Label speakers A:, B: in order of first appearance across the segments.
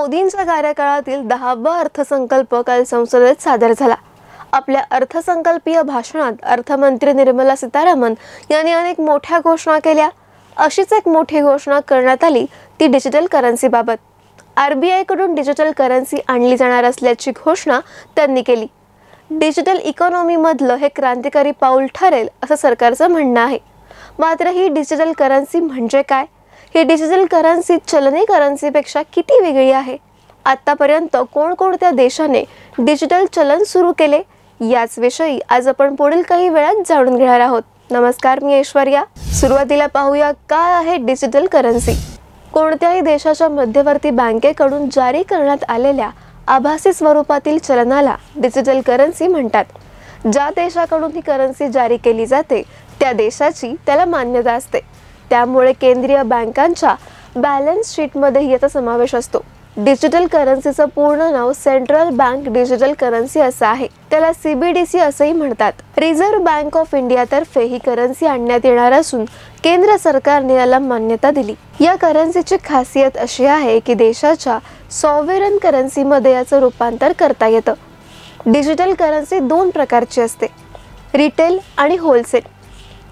A: मोदींच्या कार्यकाळातील 10वा अर्थसंकल्प काल संसदेत सादर झाला। आपल्या अर्थसंकल्पीय भाषणात अर्थमंत्री निर्मला सीतारामन यांनी अनेक मोठ्या घोषणा केल्या। अशीच एक मोठी घोषणा करण्यात आली ती डिजिटल करन्सी बाबत। आरबीआय कडून डिजिटल करन्सी आणली जाणार असल्याची घोषणा त्यांनी केली। डिजिटल इकॉनॉमी मधलं हे क्रांतिकारी पाऊल ठरेल असं सरकारचं म्हणणं आहे। मात्र ही डिजिटल करन्सी म्हणजे काय? ही डिजिटल करन्सी चलनी करन्सीपेक्षा किती वेगळी आहे? आतापर्यंत कोणकोणत्या देशाने डिजिटल चलन सुरू केले याच विषयी आज आपण पुढील काही वेळात जाणून घेणार आहोत। नमस्कार, मी ऐश्वर्या। सुरुवातीला पाहूया काय आहे डिजिटल करन्सी। कोणत्याही देशाच्या मध्यवर्ती बँकेकडून जारी करण्यात आलेल्या आभासी स्वरूपातील चलनाला डिजिटल करन्सी म्हणतात। ज्या देशाकडून ही करन्सी जारी केली जाते त्या देशाची त्याला मान्यता असते। त्यामुळे केंद्रीय बँकांच्या बॅलन्स शीटमध्ये याचा समावेश असतो। डिजिटल करन्सीचं पूर्ण नाव सेंट्रल बँक डिजिटल करन्सी असं आहे। त्याला CBDC असंही म्हणतात। रिझर्व्ह बँक ऑफ इंडिया तर्फे ही करन्सी आणण्यात येणार असून केंद्र सरकारने याला मान्यता दिली। या करन्सीची खासियत अशी आहे की देशाच्या सॉव्हरेन करन्सीमध्ये याचं रूपांतर करता येतं। डिजिटल करन्सी दोन प्रकारची असते, रिटेल आणि होलसेल।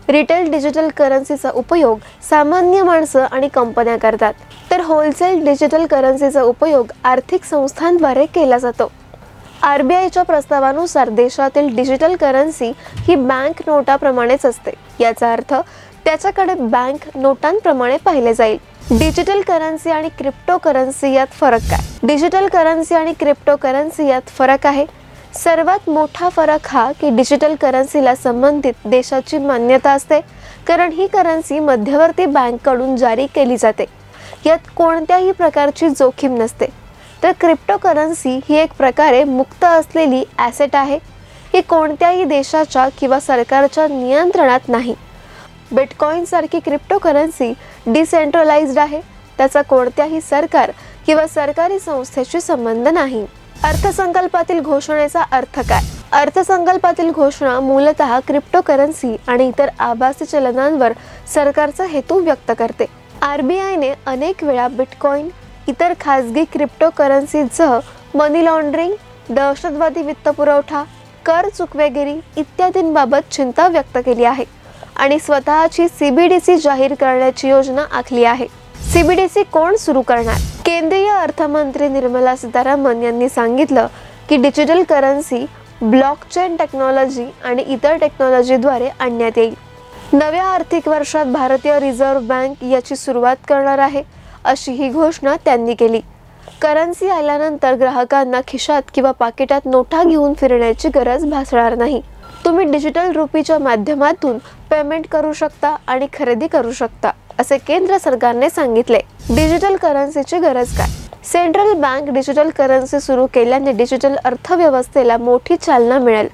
A: रिटेल डिजिटल करन्सीचा उपयोग सामान्य माणसं आणि कंपन्या करतात, तर होलसेल डिजिटल करन्सीचा उपयोग आर्थिक संस्थांद्वारे केला जातो। आरबीआयच्या प्रस्तावानुसार देशातील डिजिटल करन्सी ही बँक नोटाप्रमाणेच असते। याचा अर्थ त्याच्याकडे बँक नोटांप्रमाणे पाहिले जाईल। डिजिटल करन्सी आणि क्रिप्टो करन्सी यात फरक काय? डिजिटल करन्सी आणि क्रिप्टो करन्सी यात फरक आहे। सर्वात मोठा फरक हा की डिजिटल करन्सीला संबंधित देशाची मान्यता असते, कारण ही करन्सी मध्यवर्ती बँककडून जारी केली जाते। यात कोणत्याही प्रकारची जोखीम नसते। तर क्रिप्टो करन्सी ही एक प्रकारे मुक्त असलेली ॲसेट आहे। ही कोणत्याही देशाच्या किंवा सरकारच्या नियंत्रणात नाही। बिटकॉइन सारखी क्रिप्टो करन्सी डिसेंट्रलाइज्ड आहे। त्याचा कोणत्याही सरकार किंवा सरकारी संस्थेशी संबंध नाही। अर्थसंकल्पातील घोषणेचा अर्थ काय? अर्थसंकल्पातील घोषणा मूलतः क्रिप्टो करन्सी आणि इतर आभासी चलनांवर सरकारचा हेतू व्यक्त करते। आरबीआयने अनेक वेळा बिटकॉइन, इतर खासगी क्रिप्टो करन्सीसह मनी लॉन्ड्रिंग, दहशतवादी वित्तपुरवठा, कर चुकवेगिरी इत्यादींबाबत चिंता व्यक्त केली आहे आणि स्वतःची CBDC जाहीर करण्याची योजना आखली आहे। CBDC कोण सुरू करणार? केंद्रीय अर्थमंत्री निर्मला सीतारामन यांनी सांगितलं की डिजिटल करन्सी ब्लॉकचेन टेक्नॉलॉजी आणि इतर टेक्नॉलॉजीद्वारे आणण्यात येईल। नव्या आर्थिक वर्षात भारतीय रिझर्व्ह बँक याची सुरुवात करणार आहे, अशी ही घोषणा त्यांनी केली। करन्सी आल्यानंतर ग्राहकांना खिशात किंवा पाकिटात नोटा घेऊन फिरण्याची गरज भासणार नाही। तुम्ही डिजिटल रुपीच्या माध्यमातून पेमेंट करू शकता आणि खरेदी करू शकता, असे केंद्र सरकारने सांगितले। डिजिटल करन्सीची गरज काय? सेंट्रल बँक डिजिटल करन्सी सुरू केल्याने डिजिटल अर्थव्यवस्थेला मोठी चालना मिळेल।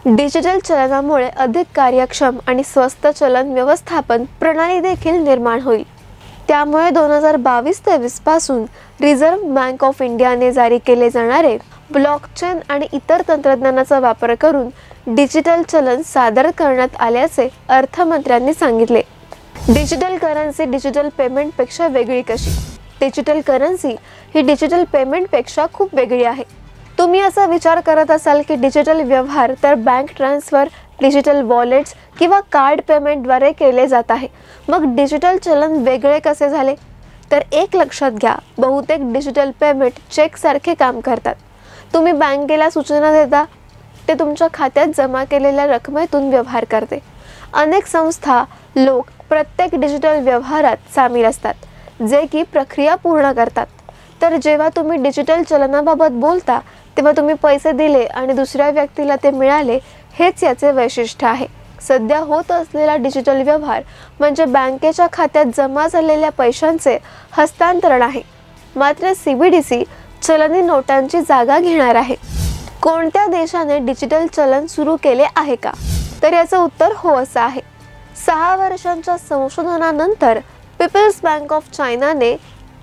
A: डिजिटल चलनामुळे अधिक कार्यक्षम आणि स्वस्त चलन व्यवस्थापन प्रणाली देखील निर्माण होईल। त्यामुळे 2022-23 पासून रिझर्व्ह बँक ऑफ इंडियाने जारी केले जाणारे ब्लॉकचेन आणि इतर तंत्रज्ञानाचा वापर करून डिजिटल चलन सादर करण्यात आल्याचे अर्थमंत्र्यांनी सांगितले। डिजिटल करन्सी डिजिटल पेमेंटपेक्षा वेगळी कशी? डिजिटल करन्सी ही डिजिटल पेमेंटपेक्षा खूप वेगळी आहे। तुम्ही असा विचार करत असाल की डिजिटल व्यवहार तर बँक ट्रान्सफर, डिजिटल वॉलेट्स किंवा कार्ड पेमेंटद्वारे केले जात आहे, मग डिजिटल चलन वेगळे कसे झाले? तर एक लक्षात घ्या, बहुतेक डिजिटल पेमेंट चेकसारखे काम करतात। तुम्ही बँकेला सूचना देता, ते तुमच्या खात्यात जमा केलेल्या रकमेतून व्यवहार करते। अनेक संस्था, लोक प्रत्येक डिजिटल व्यवहारात सामील असतात, जे की प्रक्रिया पूर्ण करतात। तर जेव्हा तुम्ही डिजिटल चलनाबाबत बोलता तेव्हा तुम्ही पैसे दिले आणि दुसऱ्या व्यक्तीला ते मिळाले, हेच याचे वैशिष्ट्य आहे। सध्या होत असलेला डिजिटल व्यवहार म्हणजे बँकेच्या खात्यात जमा झालेल्या पैशांचे हस्तांतरण आहे। मात्र CBDC चलनी नोटांची जागा घेणार आहे। कोणत्या देशाने डिजिटल चलन सुरू केले आहे का? तर याचं उत्तर हो असं आहे। 6 वर्षांच्या संशोधनानंतर पीपल्स बँक ऑफ चायनाने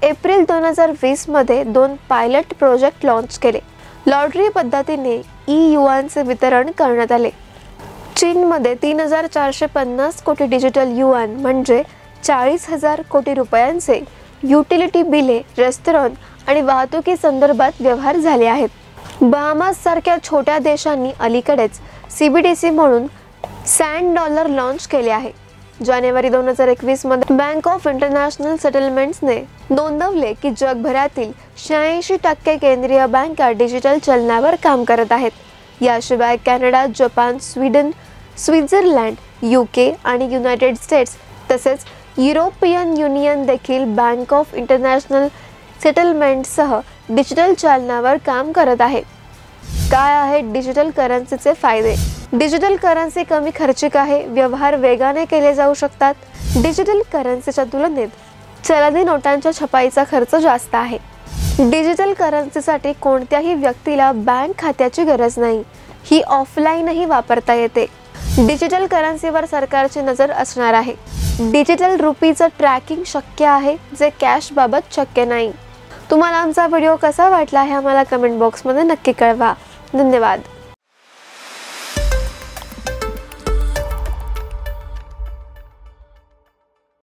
A: एप्रिल 2020 मध्ये 2 पायलट प्रोजेक्ट लॉन्च केले। लॉटरी पद्धतीने युआनचे वितरण करण्यात आले। चीनमध्ये 3450 कोटी डिजिटल युआन म्हणजे 40,000 कोटी रुपयांचे युटिलिटी बिले रेस्टॉरंट आणि वाहतुकी संदर्भात व्यवहार झाले आहेत. बहामास सारख्या छोट्या देशांनी अलीकडेच CBDC म्हणून सँड डॉलर लॉन्च केले आहे. जानेवारी 2021 मध्ये बँक ऑफ इंटरनॅशनल सेटलमेंट्सने नोंदवले की जगभरातील 86% केंद्रीय बँका डिजिटल चलनावर काम करत आहेत. याशिवाय Canada, Japan, Sweden, Switzerland, UK आणि युनायटेड स्टेट्स तसेच युरोपियन युनियन देखील बँक ऑफ इंटरनॅशनल सेटलमेंटसह डिजिटल चलनावर काम करत आहे. काय आहेत डिजिटल करन्सीचे फायदे? डिजिटल करन्सी कमी खर्चिक आहे, व्यवहार वेगाने केले जाऊ शकतात. डिजिटल करन्सीच्या तुलनेत चलनी नोटांच्या छपाईचा खर्च जास्त आहे. डिजिटल करन्सीसाठी कोणत्याही व्यक्तीला बँक खात्याची गरज नाही, ही ऑफलाईनही वापरता येते. डिजिटल करन्सीवर सरकारची नजर असणार आहे. डिजिटल रुपीचं ट्रॅकिंग शक्य आहे, जे कॅश बाबत शक्य नाही. तुम्हाला आमचा व्हिडिओ कसा वाटला हे आम्हाला कमेंट बॉक्समध्ये नक्की कळवा. धन्यवाद.